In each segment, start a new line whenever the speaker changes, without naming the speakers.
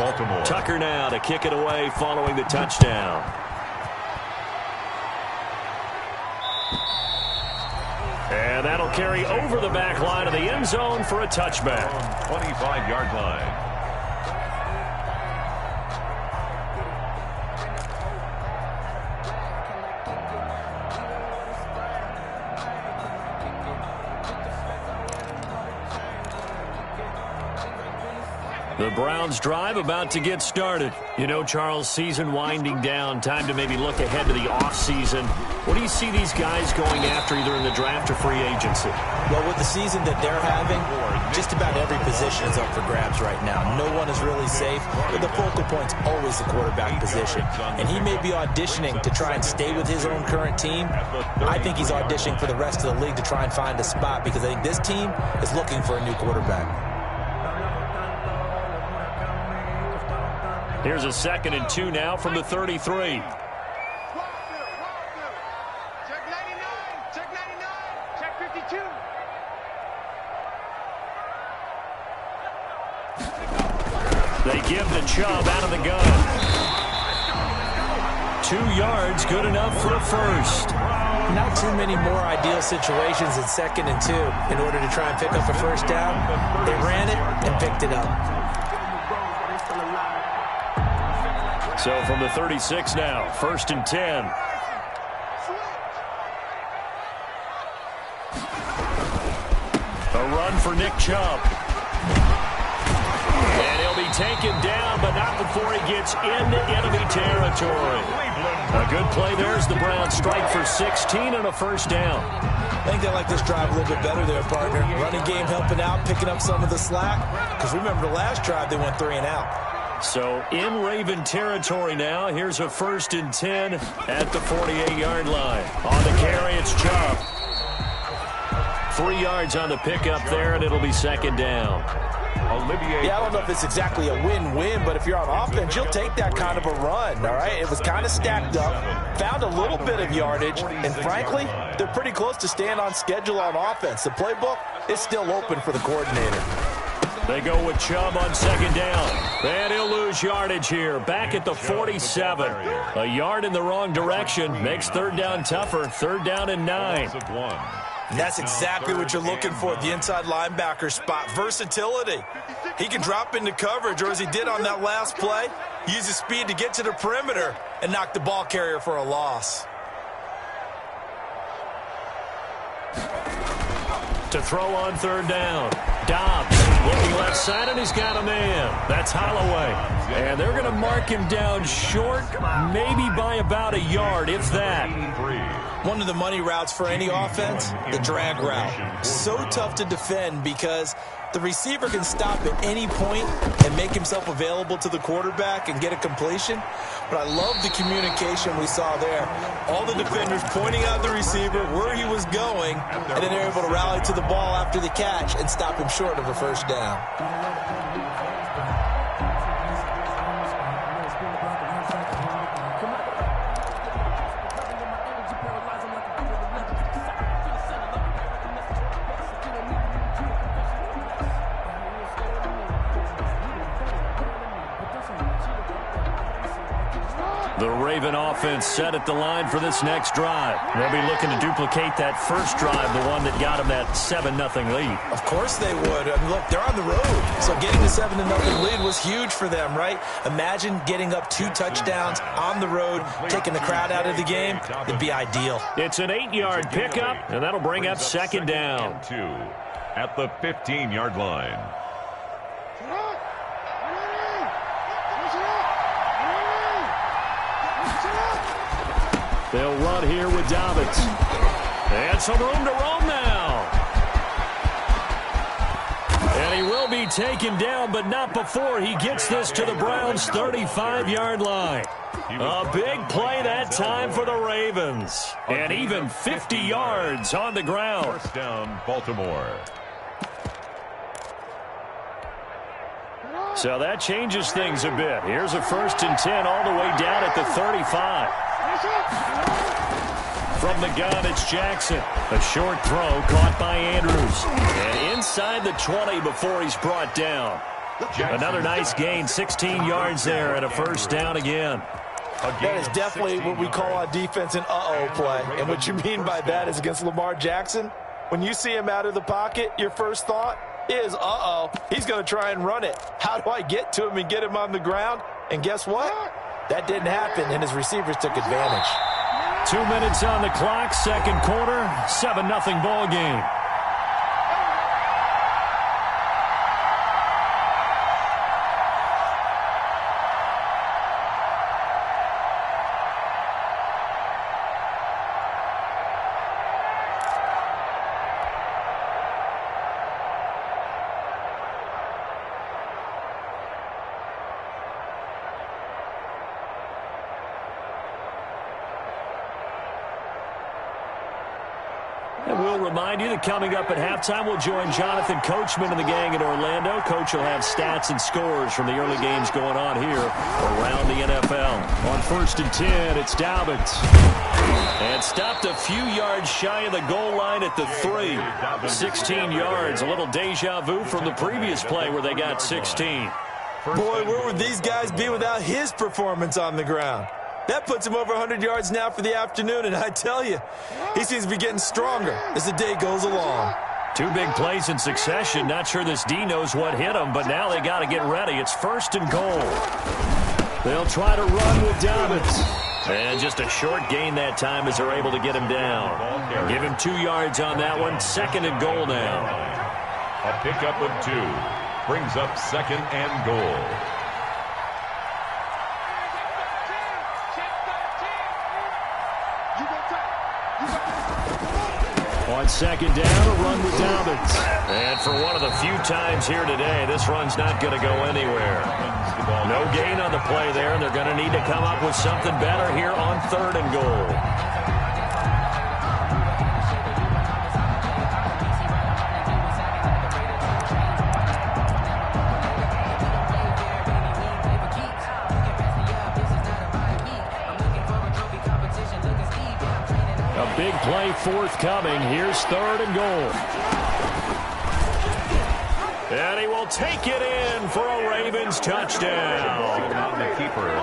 Baltimore.
Tucker now to kick it away following the touchdown. And that'll carry over the back line of the end zone for a touchback.
25-yard line.
The Browns drive about to get started. You know, Charles, season winding down, time to maybe look ahead to the offseason. What do you see these guys going after either in the draft or free agency?
Well, with the season that they're having, just about every position is up for grabs right now. No one is really safe, but the focal point's always the quarterback position. And he may be auditioning to try and stay with his own current team. I think he's auditioning for the rest of the league to try and find a spot because I think this team is looking for a new quarterback.
Here's a 2nd and 2 now from the 33.
Check 99, check 99, check 52.
They give to Chubb out of the gun. 2 yards, good enough for a first.
Not too many more ideal situations in 2nd and 2 in order to try and pick up a first down. They ran it and picked it up.
So from the 36 now, 1st and 10. A run for Nick Chubb. And he'll be taken down, but not before he gets into enemy territory. A good play there as the Browns strike for 16 and a first down.
I think they like this drive a little bit better there, partner. Running game helping out, picking up some of the slack. Because remember the last drive, they went 3 and out.
So in Raven territory now. Here's a 1st and 10 at the 48-yard line. On the carry, it's Chubb. 3 yards on the pickup there, and it'll be 2nd down.
Yeah, I don't know if it's exactly a win-win, but if you're on offense, you'll take that kind of a run, all right? It was kind of stacked up, found a little bit of yardage, and frankly, they're pretty close to staying on schedule on offense. The playbook is still open for the coordinator.
They go with Chubb on 2nd down. And he'll lose yardage here. Back at the 47. A yard in the wrong direction makes 3rd down tougher. 3rd down and 9.
And that's exactly what you're looking for at the inside linebacker spot. Versatility. He can drop into coverage, or as he did on that last play, use his speed to get to the perimeter and knock the ball carrier for a loss.
To throw on 3rd down. Dobbs looking left side, and he's got a man. That's Holloway. And they're going to mark him down short, maybe by about a yard, if that.
One of the money routes for any offense, the drag route. So tough to defend because the receiver can stop at any point and make himself available to the quarterback and get a completion. But I love the communication we saw there. All the defenders pointing out the receiver, where he was going, and then they're able to rally to the ball after the catch and stop him short of a first down.
The Raven offense set at the line for this next drive. They'll be looking to duplicate that first drive, the one that got them that 7-0 lead.
Of course they would. I mean, look, they're on the road. So getting the 7-0 lead was huge for them, right? Imagine getting up 2 touchdowns on the road, taking the crowd out of the game. It'd be ideal.
It's an 8-yard pickup, and that'll bring up 2nd down.
At the 15-yard line.
They'll run here with Dobbins. And some room to roam now. And he will be taken down, but not before he gets this to the Browns' 35-yard line. A big play that time for the Ravens. And even 50 yards on the ground.
First down, Baltimore.
So that changes things a bit. Here's a 1st and 10 all the way down at the 35. From the gun, it's Jackson. A short throw caught by Andrews. And inside the 20 before he's brought down. Another nice gain, 16 yards there and a first down again.
That is definitely what we call on defense an uh-oh play. And what you mean by that is against Lamar Jackson, when you see him out of the pocket, your first thought is, uh-oh, he's going to try and run it. How do I get to him and get him on the ground? And guess what? That didn't happen, and his receivers took advantage.
2 minutes on the clock, second quarter, 7-0 ball game. And we'll remind you that coming up at halftime, we'll join Jonathan Coachman and the gang in Orlando. Coach will have stats and scores from the early games going on here around the NFL. On 1st and 10, it's Dobbins. And stopped a few yards shy of the goal line at the 3. 16 yards, a little deja vu from the previous play where they got 16.
Boy, where would these guys be without his performance on the ground? That puts him over 100 yards now for the afternoon, and I tell you, he seems to be getting stronger as the day goes along.
2 big plays in succession. Not sure this D knows what hit him, but now they got to get ready. It's 1st and goal. They'll try to run with Dobbins. And just a short gain that time as they're able to get him down. Give him 2 yards on that one. 2nd and goal now.
A pickup of 2 brings up 2nd and goal.
On 2nd down, a run with Dobbins. And for one of the few times here today, this run's not going to go anywhere. No gain on the play there, and they're going to need to come up with something better here on 3rd and goal. Big play forthcoming. Here's 3rd and goal. And he will take it in for a Ravens touchdown.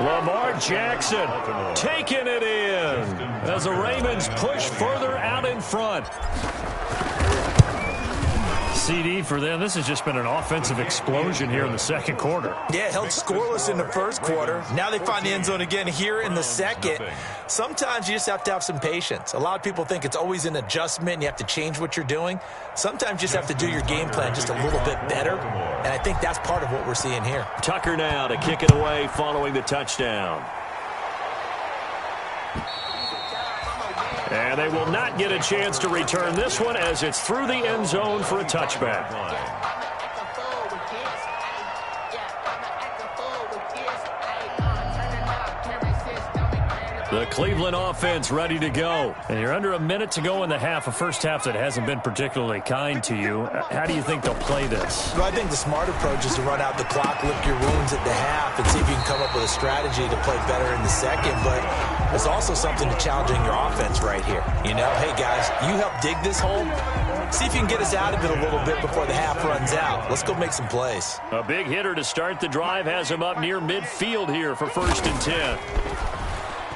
Lamar Jackson taking it in as the Ravens push further out in front. CD for them. This has just been an offensive explosion here in the second quarter.
Yeah, held scoreless in the first quarter. Now they find the end zone again here in the second. Sometimes you just have to have some patience. A lot of people think it's always an adjustment and you have to change what you're doing. Sometimes you just have to do your game plan just a little bit better, and I think that's part of what we're seeing here.
Tucker now to kick it away following the touchdown. And they will not get a chance to return this one as it's through the end zone for a touchback. The Cleveland offense ready to go. And you're under a minute to go in the half, a first half that hasn't been particularly kind to you. How do you think they'll play this?
Well, I think the smart approach is to run out the clock, lick your wounds at the half, and see if you can come up with a strategy to play better in the second. But there's also something to challenging your offense right here. You know, hey, guys, you help dig this hole. See if you can get us out of it a little bit before the half runs out. Let's go make some plays.
A big hitter to start the drive has him up near midfield here for 1st and 10.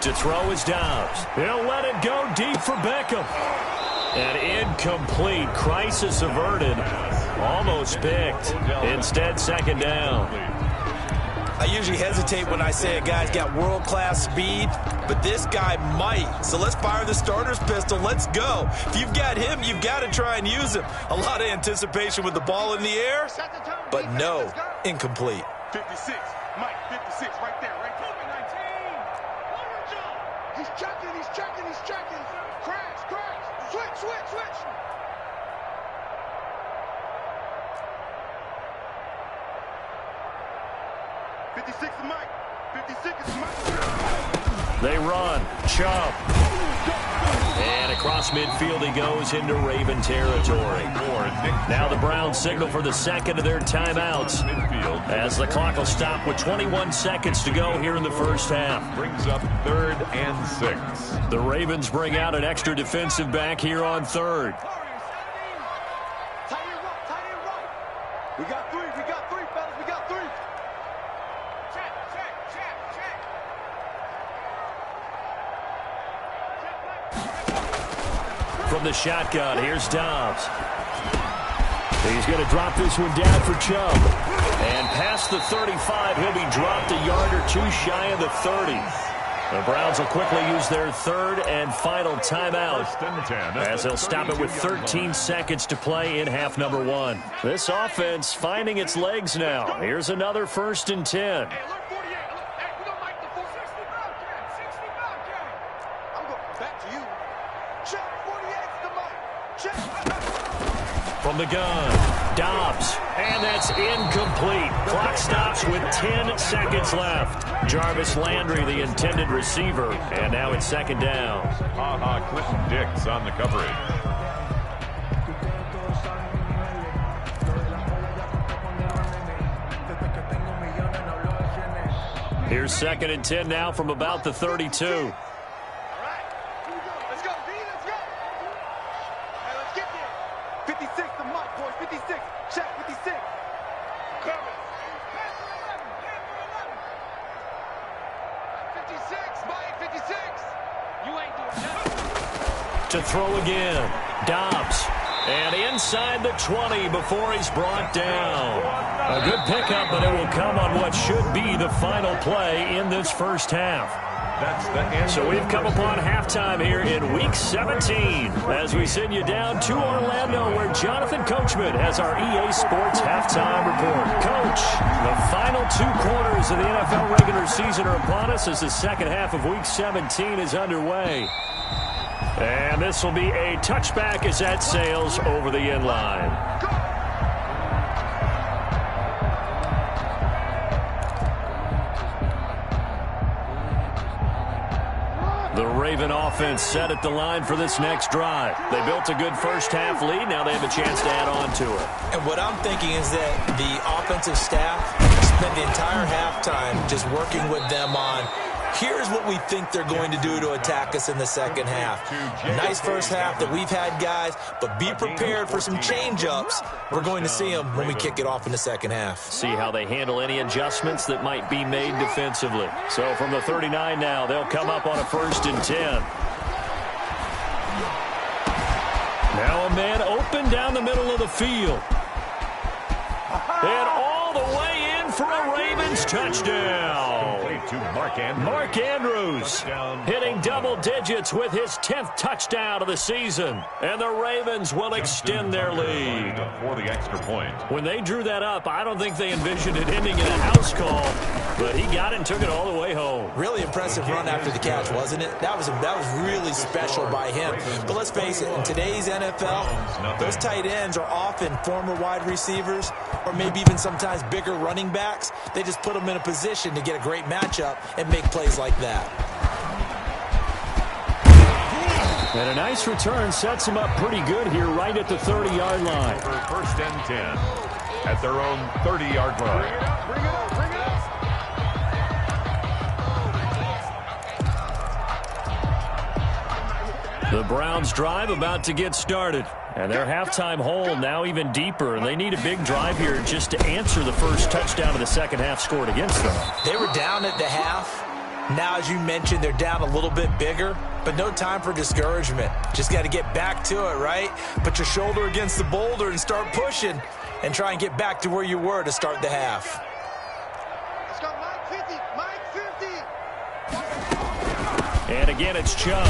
To throw is Dobbs. He'll let it go deep for Beckham. And incomplete. Crisis averted. Almost picked. Instead, 2nd down.
I usually hesitate when I say a guy's got world-class speed, but this guy might. So let's fire the starter's pistol. Let's go. If you've got him, you've got to try and use him. A lot of anticipation with the ball in the air, but no, incomplete.
56, Mike, 56, right there, right there. He's checking, he's checking, he's checking. Crash, crash. Switch, switch, switch. "56 is Mike. 56 is Mike."
They run. Chubb. And across midfield he goes into Raven territory. Now the Browns signal for the second of their timeouts as the clock will stop with 21 seconds to go here in the first half.
Brings up 3rd and 6.
The Ravens bring out an extra defensive back here on 3rd.
We got three, fellas, we got three.
from the shotgun. Here's Dobbs. He's going to drop this one down for Chubb. And past the 35, he'll be dropped a yard or two shy of the 30. The Browns will quickly use their third and final timeout as they'll stop it with 13 seconds to play in half number 1. This offense finding its legs now. Here's another 1st and 10.
Hey, look, 48. Look, hey, we don't like the 60 Bobcat. 60 Bobcat. I'm going back to you. Check 48's the mic. Check.
From the gun, Dobbs. And that's incomplete. Clock stops with 10 seconds left. Jarvis Landry, the intended receiver. And now it's 2nd down.
Clinton Dix on the coverage.
Here's 2nd and 10 now from about the 32. To throw again, Dobbs, and inside the 20 before he's brought down. A good pickup, but it will come on what should be the final play in this first half.
That's the end.
So we've come upon halftime here in Week 17 as we send you down to Orlando where Jonathan Coachman has our EA Sports halftime report. Coach, the final 2 quarters of the NFL regular season are upon us as the second half of Week 17 is underway. And this will be a touchback as that sails over the end line. The Raven offense set at the line for this next drive. They built a good first half lead. Now they have a chance to add on to it.
And what I'm thinking is that the offensive staff spent the entire halftime just working with them on here's what we think they're going to do to attack us in the second half. Nice first half that we've had, guys, but be prepared for some change-ups. We're going to see them when we kick it off in the second half.
See how they handle any adjustments that might be made defensively. So from the 39 now, they'll come up on a 1st and 10. Now a man open down the middle of the field. And all the way in for a Ravens touchdown.
To
Mark Andrews hitting double digits with his 10th touchdown of the season. And the Ravens will extend their lead.
For the extra point.
When they drew that up, I don't think they envisioned it ending in a house call. But he got it and took it all the way home.
Really impressive run after the catch, wasn't it? That was really special by him. But let's face it, in today's NFL, those tight ends are often former wide receivers or maybe even sometimes bigger running backs. They just put them in a position to get a great matchup and make plays like that.
And a nice return sets them up pretty good here right at the 30-yard line.
For 1st and 10 at their own 30-yard line.
Bring it up, bring it up.
The Browns drive about to get started. And their halftime hole now even deeper. And they need a big drive here just to answer the first touchdown of the second half scored against them.
They were down at the half. Now, as you mentioned, they're down a little bit bigger. But no time for discouragement. Just got to get back to it, right? Put your shoulder against the boulder and start pushing. And try and get back to where you were to start the half.
Let's go, Mike 50. Mike 50.
And again, it's Chubb.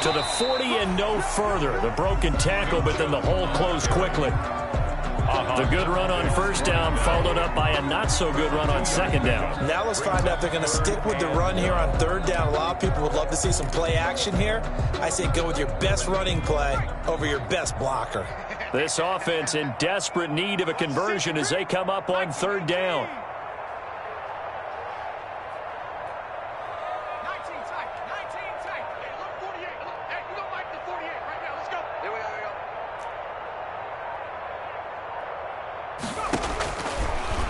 To the 40 and no further. The broken tackle, but then the hole closed quickly. The good run on 1st down followed up by a not-so-good run on 2nd down.
Now let's find out if they're going to stick with the run here on 3rd down. A lot of people would love to see some play action here. I say go with your best running play over your best blocker.
This offense in desperate need of a conversion as they come up on 3rd down.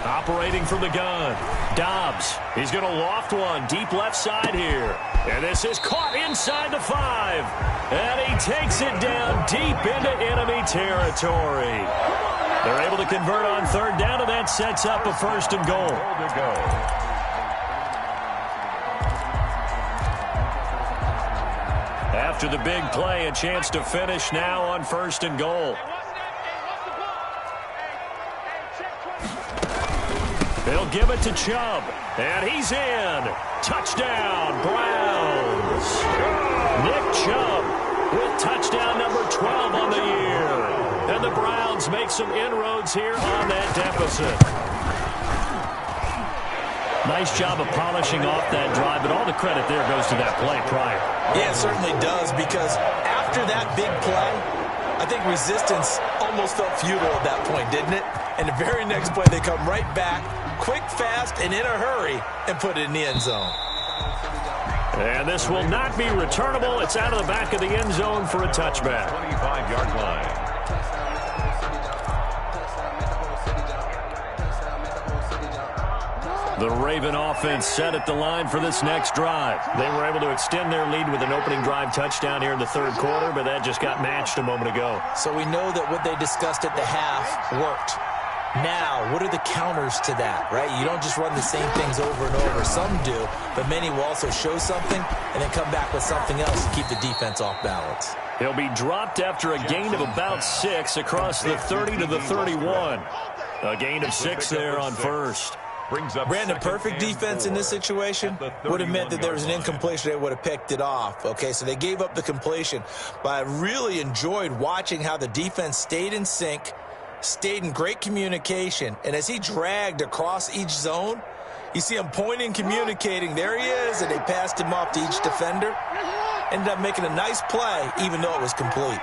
Operating from the gun, Dobbs. He's going to loft one deep left side here. And this is caught inside the 5. And he takes it down deep into enemy territory. They're able to convert on 3rd down, and that sets up a 1st and goal. After the big play, a chance to finish now on 1st and goal. They'll give it to Chubb, and he's in. Touchdown, Browns. Nick Chubb with touchdown number 12 on the year. And the Browns make some inroads here on that deficit. Nice job of polishing off that drive, but all the credit there goes to that play prior.
Yeah, it certainly does, because after that big play, I think resistance almost felt futile at that point, didn't it? And the very next play, they come right back, quick, fast, and in a hurry, and put it in the end zone.
And this will not be returnable. It's out of the back of the end zone for a touchback.
25-yard line.
The Raven offense set at the line for this next drive. They were able to extend their lead with an opening drive touchdown here in the 3rd quarter, but that just got matched a moment ago.
So we know that what they discussed at the half worked. Now, what are the counters to that, right? You don't just run the same things over and over. Some do, but many will also show something and then come back with something else to keep the defense off balance.
He'll be dropped after a gain of about 6 across the 30 to the 31. A gain of 6 there on 1st.
Brandon, perfect defense in this situation would have meant that there was an incompletion. They would have picked it off. Okay, so they gave up the completion. But I really enjoyed watching how the defense stayed in sync, stayed in great communication. And as he dragged across each zone, you see him pointing, communicating. There he is, and they passed him off to each defender. Ended up making a nice play, even though it was complete.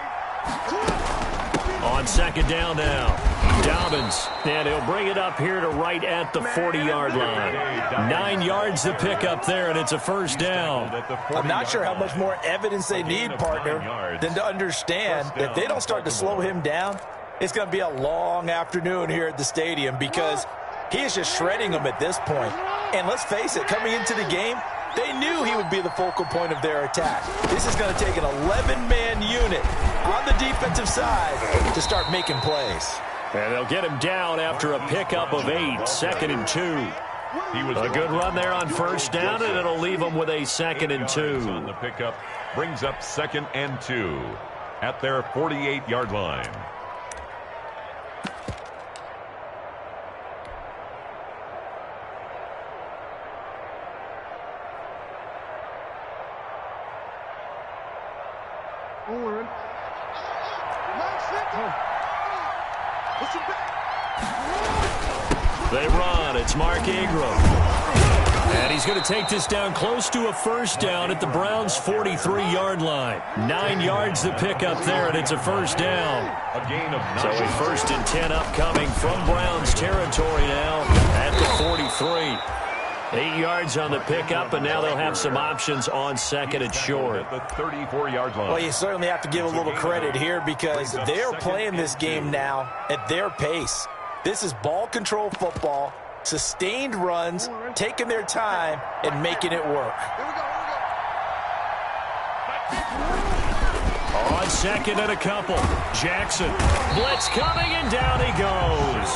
On 2nd down now, Dobbins, and he'll bring it up here to right at the 40-yard line. 9 yards to pick up there, and it's a 1st down.
I'm not sure how much more evidence they need, partner, than to understand that if they don't start to slow him down, it's going to be a long afternoon here at the stadium, because he is just shredding them at this point. And let's face it, coming into the game, they knew he would be the focal point of their attack. This is going to take an 11-man unit on the defensive side to start making plays.
And they'll get him down after a pickup of 8, 2nd and 2. A good run there on 1st down, and it'll leave them with a 2nd and 2.
On the pickup brings up 2nd and 2 at their 48-yard line.
They run. It's Mark Ingram. And he's going to take this down close to a 1st down at the Browns' 43-yard line. 9 yards to pick up there, and it's a 1st down.
A gain of 9.
So a 1st and 10 upcoming from Browns territory now at the 43. 8 yards on the pickup, and now they'll have some options on 2nd and short.
At the 34-yard line.
Well, you certainly have to give a little credit here, because they're playing this game now at their pace. This is ball control football, sustained runs, taking their time, and making it work.
On 2nd and a couple, Jackson. Blitz coming, and down he goes.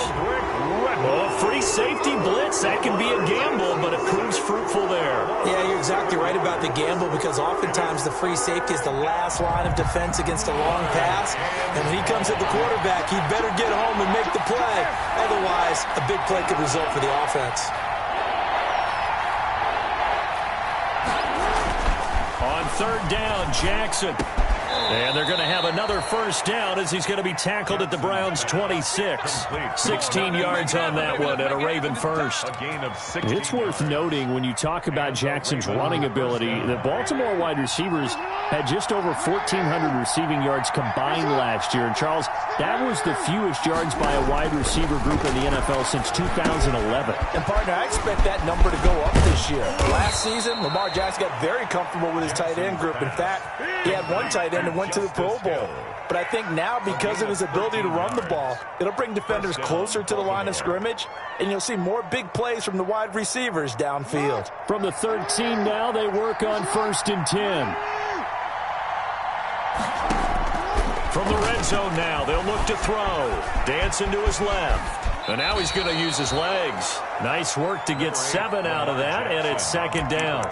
Well, free safety blitz, that can be a gamble, but it proves fruitful there.
Yeah, you're exactly right about the gamble, because oftentimes the free safety is the last line of defense against a long pass. And when he comes at the quarterback, he'd better get home and make the play. Otherwise, a big play could result for the offense.
On 3rd down, Jackson. And they're going to have another 1st down as he's going to be tackled at the Browns' 26. 16 yards on that one at a Raven 1st. It's worth noting when you talk about Jackson's running ability that Baltimore wide receivers had just over 1,400 receiving yards combined last year. And, Charles, that was the fewest yards by a wide receiver group in the NFL since 2011.
And, partner, I expect that number to go up this year. Last season, Lamar Jackson got very comfortable with his tight end group. In fact, he had one tight end and went to the Pro Bowl. But I think now, because of his ability to run the ball, it'll bring defenders closer to the line of scrimmage, and you'll see more big plays from the wide receivers downfield.
From the 13 now, they work on 1st and 10. From the red zone now, they'll look to throw. Dancing to his left. And now he's going to use his legs. Nice work to get 7 out of that, and it's 2nd down.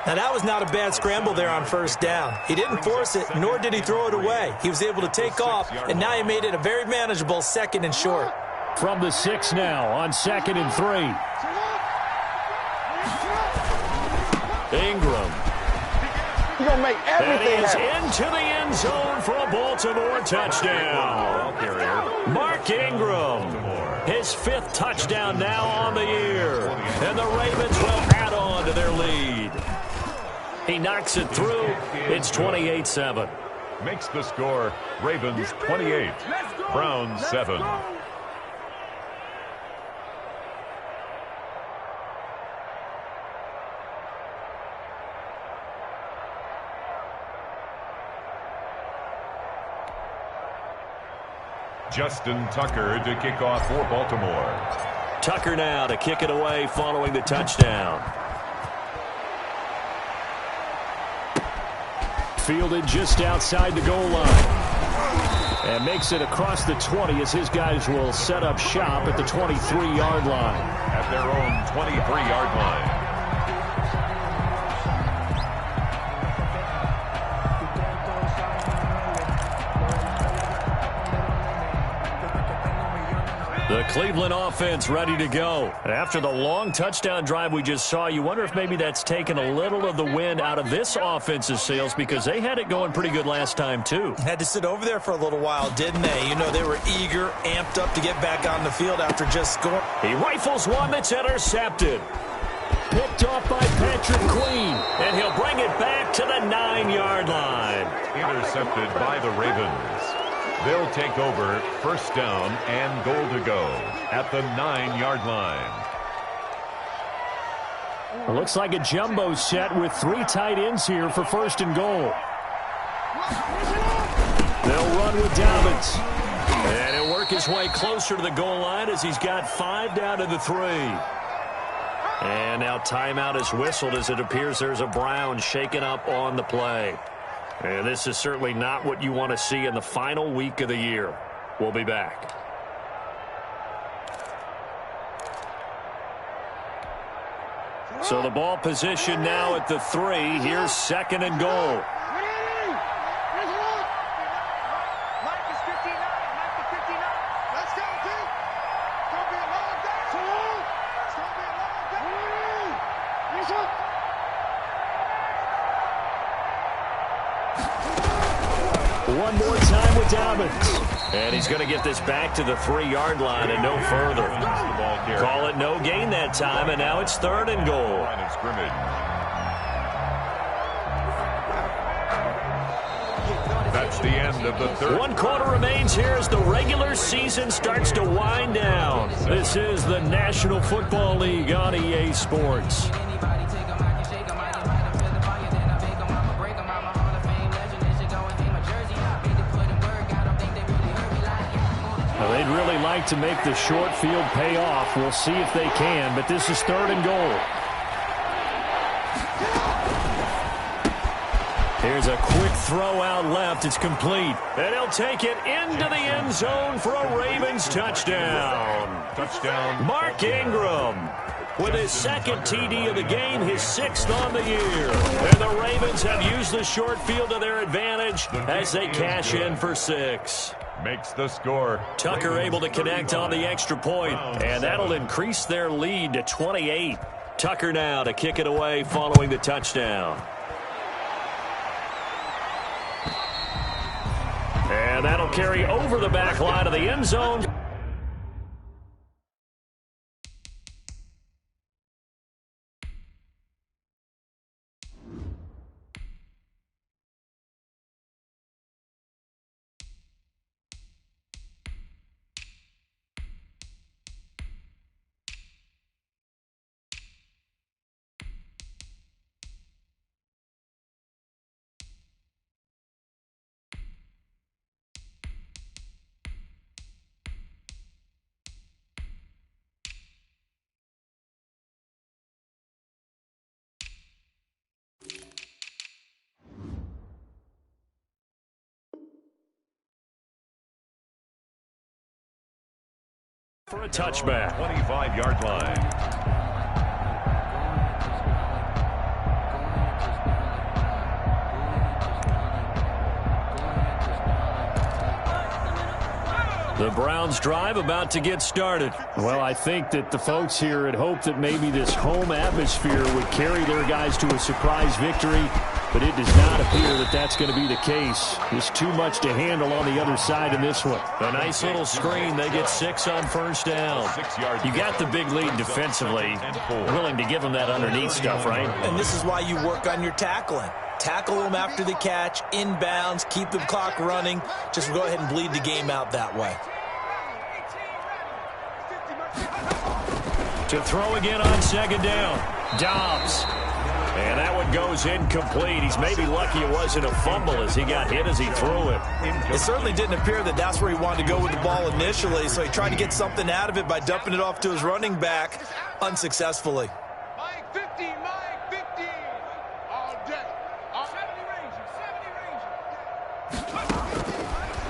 Now, that was not a bad scramble there on first down. He didn't force it, nor did he throw it away. He was able to take off, and now he made it a very manageable 2nd and short.
From the 6 now on 2nd and 3. Ingram.
You're going to make everything happen.
Into the end zone for a Baltimore touchdown. Mark Ingram, his 5th touchdown now on the year. And the Ravens will add on to their lead. He knocks it through. It's 28-7.
Makes the score Ravens 28, Browns 7. Justin Tucker to kick off for Baltimore.
Tucker now to kick it away following the touchdown. Fielded just outside the goal line. And makes it across the 20 as his guys will set up shop at the 23-yard line.
At their own 23-yard line.
The Cleveland offense ready to go. After the long touchdown drive we just saw, you wonder if maybe that's taken a little of the wind out of this offense's sails because they had it going pretty good last time, too.
Had to sit over there for a little while, didn't they? You know, they were eager, amped up to get back on the field after just scoring.
He rifles one that's intercepted. Picked off by Patrick Queen, and he'll bring it back to the 9-yard line.
Intercepted by the Ravens. They'll take over 1st down and goal to go at the 9-yard line.
It looks like a jumbo set with 3 tight ends here for 1st and goal. They'll run with Dobbins. And he'll work his way closer to the goal line as he's got 5 down to the 3. And now timeout is whistled as it appears there's a Brown shaken up on the play. And this is certainly not what you want to see in the final week of the year. We'll be back. So the ball position now at the 3. Here's 2nd and goal. One more time with Dobbins. And he's going to get this back to the 3-yard line and no further. Call it no gain that time, and now it's 3rd and goal.
Line of scrimmage. That's the end of the 3rd.
1 quarter remains here as the regular season starts to wind down. This is the National Football League on EA Sports. They'd really like to make the short field pay off. We'll see if they can, but this is 3rd and goal. Here's a quick throw out left. It's complete. And he'll take it into the end zone for a Ravens touchdown.
Touchdown.
Mark Ingram with his 2nd TD of the game, his 6th on the year. And the Ravens have used the short field to their advantage as they cash in for 6.
Makes the score.
Tucker able to connect on the extra point, and that'll increase their lead to 28. Tucker now to kick it away following the touchdown. And that'll carry over the back line of the end zone. For a touchback.
25-yard line.
The Browns drive about to get started.
Well, I think that the folks here had hoped that maybe this home atmosphere would carry their guys to a surprise victory, but it does not appear that that's going to be the case. There's too much to handle on the other side in this one.
A nice little screen. They get 6 on first down. You got the big lead defensively. Willing to give them that underneath stuff, right?
And this is why you work on your tackling. Tackle them after the catch, inbounds, keep the clock running. Just go ahead and bleed the game out that way.
To throw again on second down. Dobbs. And that one goes incomplete. He's maybe lucky it wasn't a fumble as he got hit as he threw it.
It certainly didn't appear that that's where he wanted to go with the ball initially, so he tried to get something out of it by dumping it off to his running back unsuccessfully.
Mike 50, Mike 50. All day. 70 range.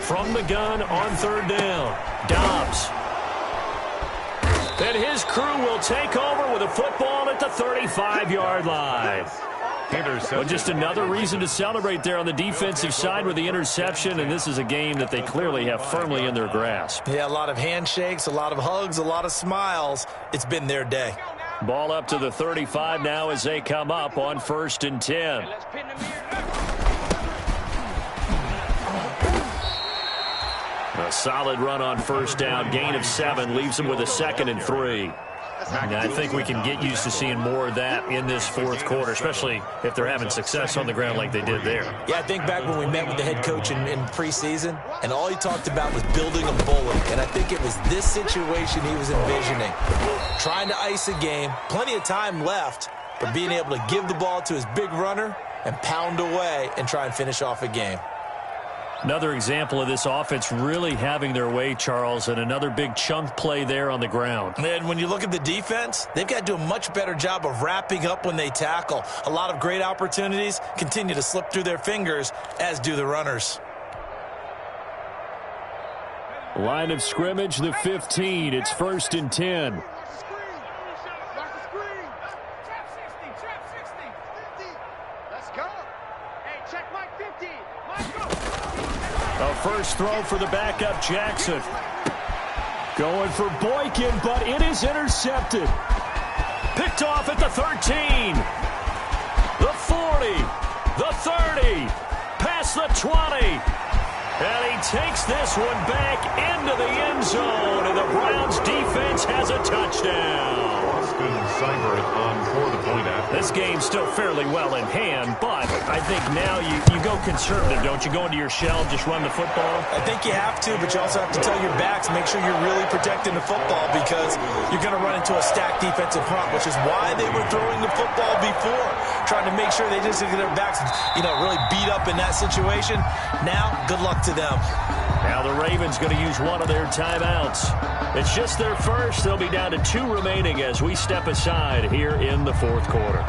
From the gun on third down. Dobbs. And his crew will take over with a football at the 35-yard line. Well, just another reason to celebrate there on the defensive side with the interception, and this is a game that they clearly have firmly in their grasp.
Yeah, a lot of handshakes, a lot of hugs, a lot of smiles. It's been their day.
Ball up to the 35 now as they come up on 1st and 10. A solid run on first down, gain of 7, leaves them with a 2nd and 3. And I think we can get used to seeing more of that in this fourth quarter, especially if they're having success on the ground like they did there.
Yeah, I think back when we met with the head coach in preseason, and all he talked about was building a bully. And I think it was this situation he was envisioning. Trying to ice a game, plenty of time left, but being able to give the ball to his big runner and pound away and try and finish off a game.
Another example of this offense really having their way, Charles, and another big chunk play there on the ground.
And when you look at the defense, they've got to do a much better job of wrapping up when they tackle. A lot of great opportunities continue to slip through their fingers, as do the runners.
Line of scrimmage, the 15. It's 1st and 10.
A first throw for the backup, Jackson. Going for Boykin, but it is intercepted. Picked off at the 13. The 40. The 30. Past the 20. And he takes this one back into the end zone, and the Browns defense has a touchdown.
Seibert on for the point after.
This game's still fairly well in hand, but I think now you go conservative, don't you? Go into your shell, just run the football?
I think you have to, but you also have to tell your backs, make sure you're really protecting the football because you're going to run into a stacked defensive front, which is why they were throwing the football before, trying to make sure they didn't get their backs, really beat up in that situation. Now, good luck to them.
Now the Ravens going to use one of their timeouts. It's just their first. They'll be down to 2 remaining as we step aside here in the fourth quarter.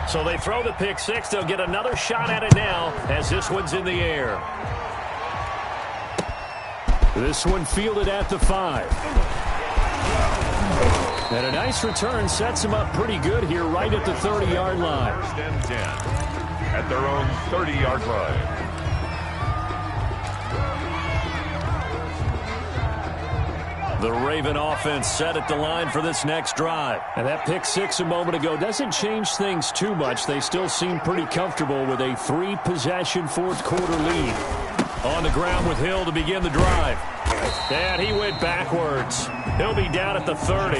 So they throw the pick 6. They'll get another shot at it now as this one's in the air.
This one fielded at the 5. And a nice return sets him up pretty good here right at the 30-yard line.
1st and 10 at their own 30-yard line.
The Raven offense set at the line for this next drive.
And that pick 6 a moment ago doesn't change things too much. They still seem pretty comfortable with a 3-possession fourth quarter lead.
On the ground with Hill to begin the drive. And he went backwards. He'll be down at the 30.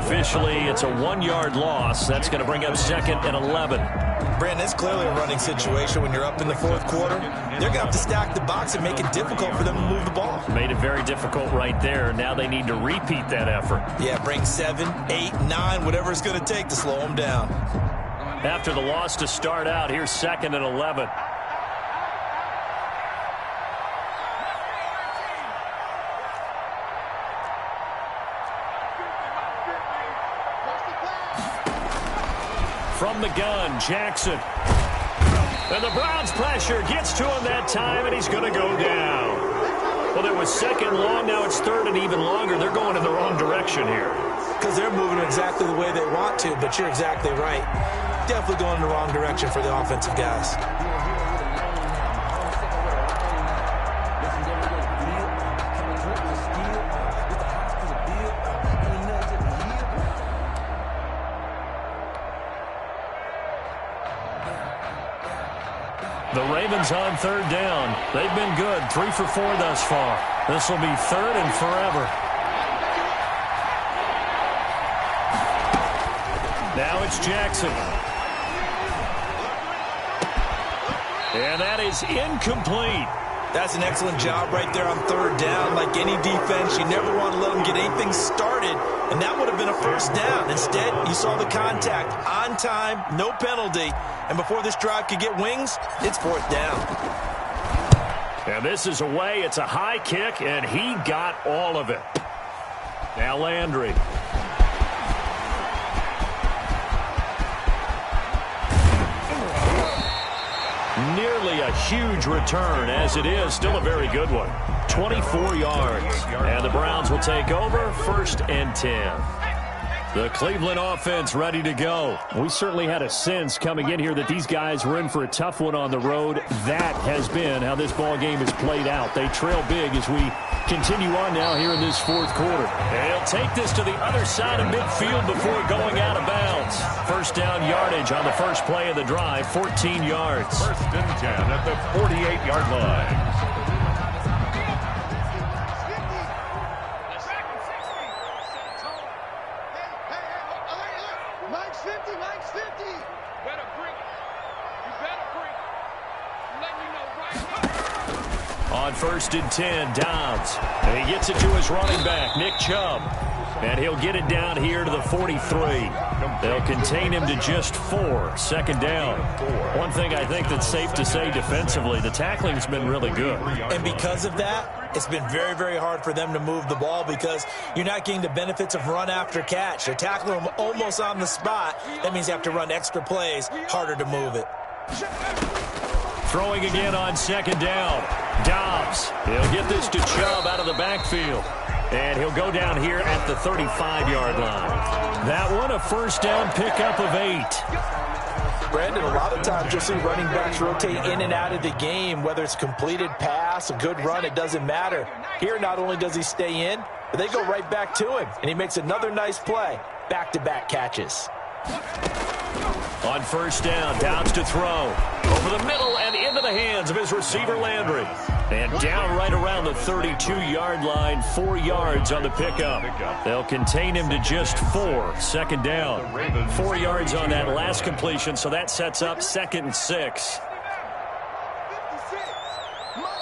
Officially, it's a 1-yard loss. That's going to bring up 2nd and 11.
Brandon, it's clearly a running situation when you're up in the fourth quarter. They're going to have to stack the box and make it difficult for them to move the ball.
Made it very difficult right there. Now they need to repeat that effort.
Yeah, bring 7, 8, 9, whatever it's going to take to slow them down.
After the loss to start out, here's 2nd and 11. From the gun, Jackson. And the Browns pressure gets to him that time, and he's going to go down. Well, it was 2nd long, now it's 3rd and even longer. They're going in the wrong direction here.
Because they're moving exactly the way they want to, but you're exactly right. Definitely going in the wrong direction for the offensive guys.
The Ravens on third down. They've been good, 3 for 4 thus far. This will be third and forever. Now it's Jackson. And that is incomplete.
That's an excellent job right there on third down. Like any defense, you never want to let them get anything started, and that would have been a first down. Instead, you saw the contact on time, no penalty, and before this drive could get wings, it's fourth down.
And this is away. It's a high kick, and he got all of it. Now Landry. Nearly a huge return, as it is still a very good one. 24 yards. And the Browns will take over, 1st and 10. The Cleveland offense ready to go.
We certainly had a sense coming in here that these guys were in for a tough one on the road. That has been how this ball game has played out. They trail big as we continue on now here in this fourth quarter.
And he'll take this to the other side of midfield before going out of bounds. First down yardage on the first play of the drive, 14 yards.
1st and 10 at the 48-yard line.
On 1st and 10, Dobbs. And he gets it to his running back, Nick Chubb. And he'll get it down here to the 43. They'll contain him to just 4. 2nd down. One thing I think that's safe to say defensively, the tackling's been really good.
And because of that, it's been very, very hard for them to move the ball because you're not getting the benefits of run after catch. They're tackling them almost on the spot. That means you have to run extra plays, harder to move it.
Throwing again on 2nd down. Dobbs. He'll get this to Chubb out of the backfield. And he'll go down here at the 35-yard line. That one a first down pickup of 8.
Brandon, a lot of times you'll see running backs rotate in and out of the game, whether it's completed pass, a good run, it doesn't matter. Here, not only does he stay in, but they go right back to him, and he makes another nice play. Back-to-back catches.
On 1st down, Dobbs to throw. Over the middle and into the hands of his receiver, Landry. And down right around the 32-yard line, 4 yards on the pickup. They'll contain him to just 4. 2nd down. 4 yards on that last completion, so that sets up 2nd and 6.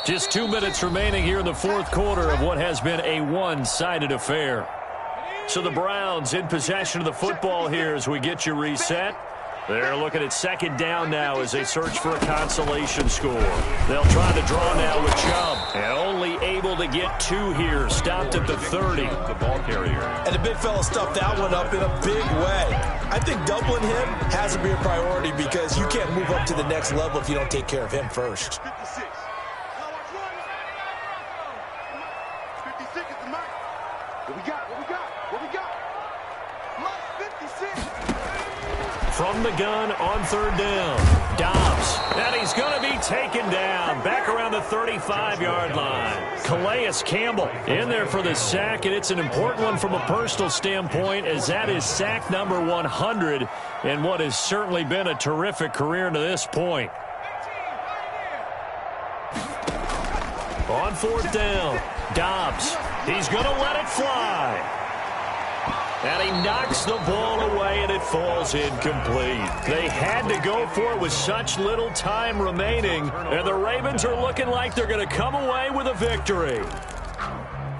Just 2 minutes remaining here in the fourth quarter of what has been a one-sided affair. So the Browns in possession of the football here as we get you reset. They're looking at 2nd down now as they search for a consolation score. They'll try to draw now with Chubb. And only able to get 2 here. Stopped at the 30.
The ball carrier.
And the big fella stuffed that one up in a big way. I think doubling him has to be a priority because you can't move up to the next level if you don't take care of him first.
56 is the mark. What we got? What we got? Mark 56.
From the gun on 3rd down. Dobbs. And he's going to be taken down. Back around the 35-yard line. Calais Campbell in there for the sack, and it's an important one from a personal standpoint as that is sack number 100 in what has certainly been a terrific career to this point. On 4th down, Dobbs. He's going to let it fly. And he knocks the ball away, and it falls incomplete. They had to go for it with such little time remaining, and the Ravens are looking like they're going to come away with a victory.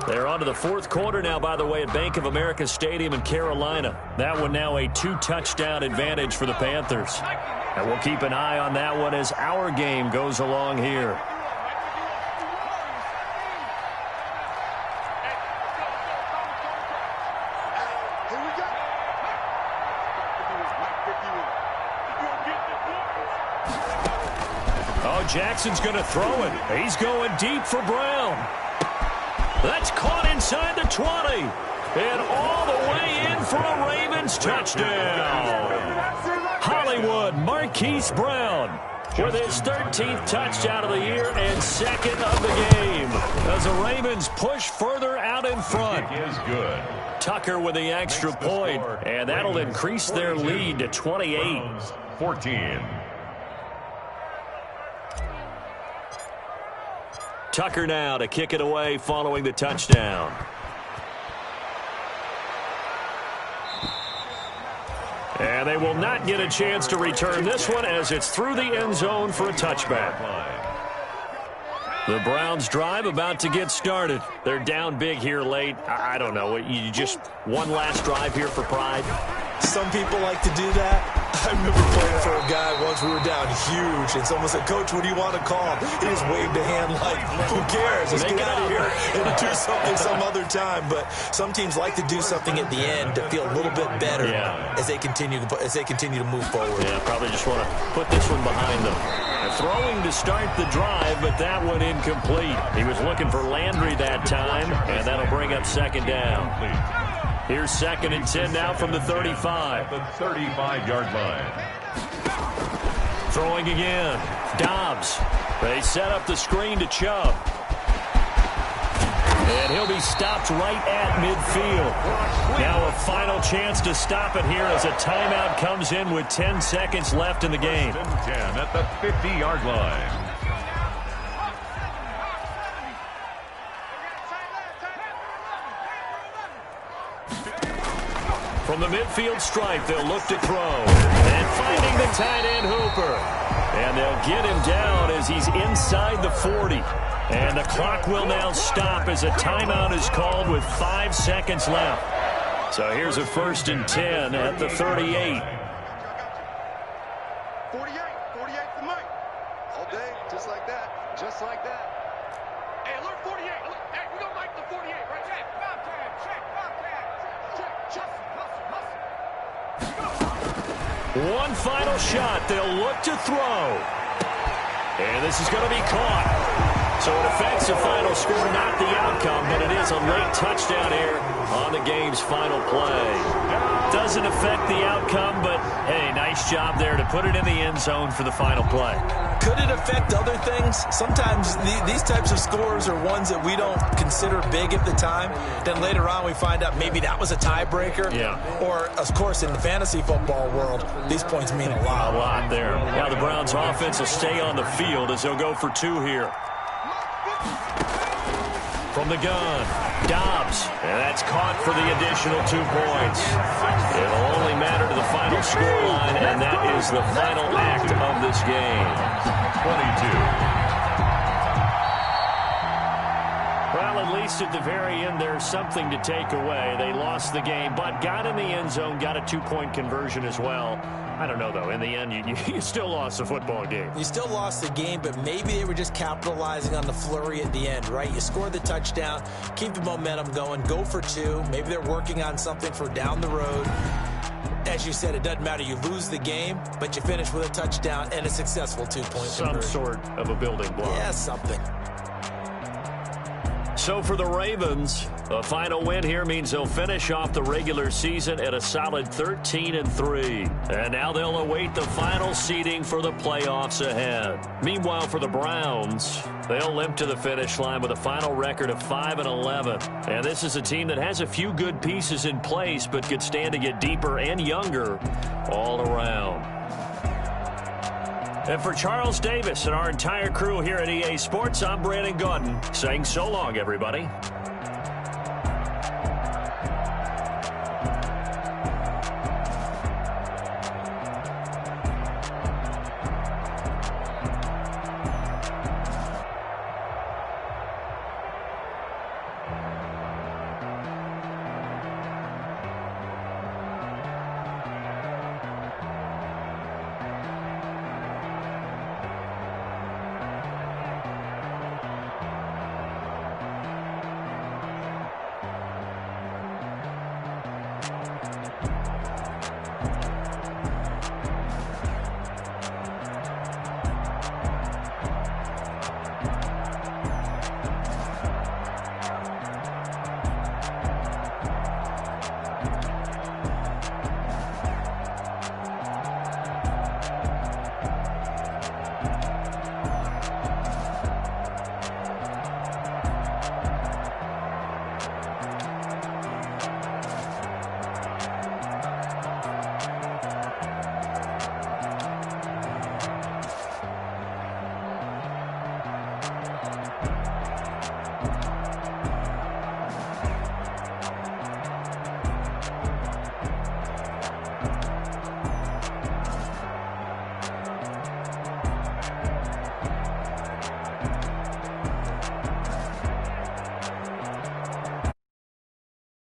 They're on to the fourth quarter now, by the way, at Bank of America Stadium in Carolina. That one now a 2-touchdown advantage for the Panthers. And we'll keep an eye on that one as our game goes along here. Jackson's going to throw it. He's going deep for Brown. That's caught inside the 20. And all the way in for a Ravens touchdown. Hollywood Marquise Brown with his 13th touchdown of the year and 2nd of the game. As the Ravens push further out in front.
Is good.
Tucker with the extra point, and that'll increase their lead to 28.
14.
Tucker now to kick it away following the touchdown. And they will not get a chance to return this one as it's through the end zone for a touchback. The Browns drive about to get started. They're down big here late. I don't know. You just one last drive here for pride?
Some people like to do that. I remember playing for a guy once. We were down huge, and someone said, "Coach, what do you want to call?" He just waved a hand like, "Who cares? Let's get out of here and do something some other time." But some teams like to do something at the end to feel a little bit better as they continue to move forward.
Yeah, probably just want to put this one behind them. Throwing to start the drive, but that one incomplete. He was looking for Landry that time, and that'll bring up second down. Here's 2nd and 10 now from the 35.
The 35-yard line.
Throwing again. Dobbs. They set up the screen to Chubb. And he'll be stopped right at midfield. Now a final chance to stop it here as a timeout comes in with 10 seconds left in the game.
10 at the 50-yard line.
From the midfield stripe, they'll look to throw. And finding the tight end Hooper. And they'll get him down as he's inside the 40. And the clock will now stop as a timeout is called with 5 seconds left. So here's a 1st and 10 at the 38.
48 the mic. All day, just like that. Just like that. Hey, alert 48. Hey, we don't like the 48, right? Check, Bobcat. Check, Bobcat. Check.
One final shot. They'll look to throw. And this is going to be caught. So it affects the final score, not the outcome, but it is a late touchdown here on the game's final play. Doesn't affect the outcome, but, hey, nice job there to put it in the end zone for the final play.
Could it affect other things? Sometimes these types of scores are ones that we don't consider big at the time. Then later on we find out maybe that was a tiebreaker.
Yeah.
Or, of course, in the fantasy football world, these points mean a lot.
A lot there. Now the Browns offense will stay on the field as they'll go for 2 here. From the gun, Dobbs, and that's caught for the additional 2 points. It'll only matter to the final scoreline, and that is the final act of this game.
22.
Well, at least at the very end, there's something to take away. They lost the game, but got in the end zone, got a 2-point conversion as well. I don't know, though. In the end, you still lost the football game.
You still lost the game, but maybe they were just capitalizing on the flurry at the end, right? You scored the touchdown, keep the momentum going, go for 2. Maybe they're working on something for down the road. As you said, it doesn't matter. You lose the game, but you finish with a touchdown and a successful 2-point
Some
conversion.
sort of a building block.
Yeah, something.
So for the Ravens, a final win here means they'll finish off the regular season at a solid 13-3. And now they'll await the final seeding for the playoffs ahead. Meanwhile, for the Browns, they'll limp to the finish line with a final record of 5-11. And this is a team that has a few good pieces in place, but could stand to get deeper and younger all around. And for Charles Davis and our entire crew here at EA Sports, I'm Brandon Gaudin saying so long, everybody.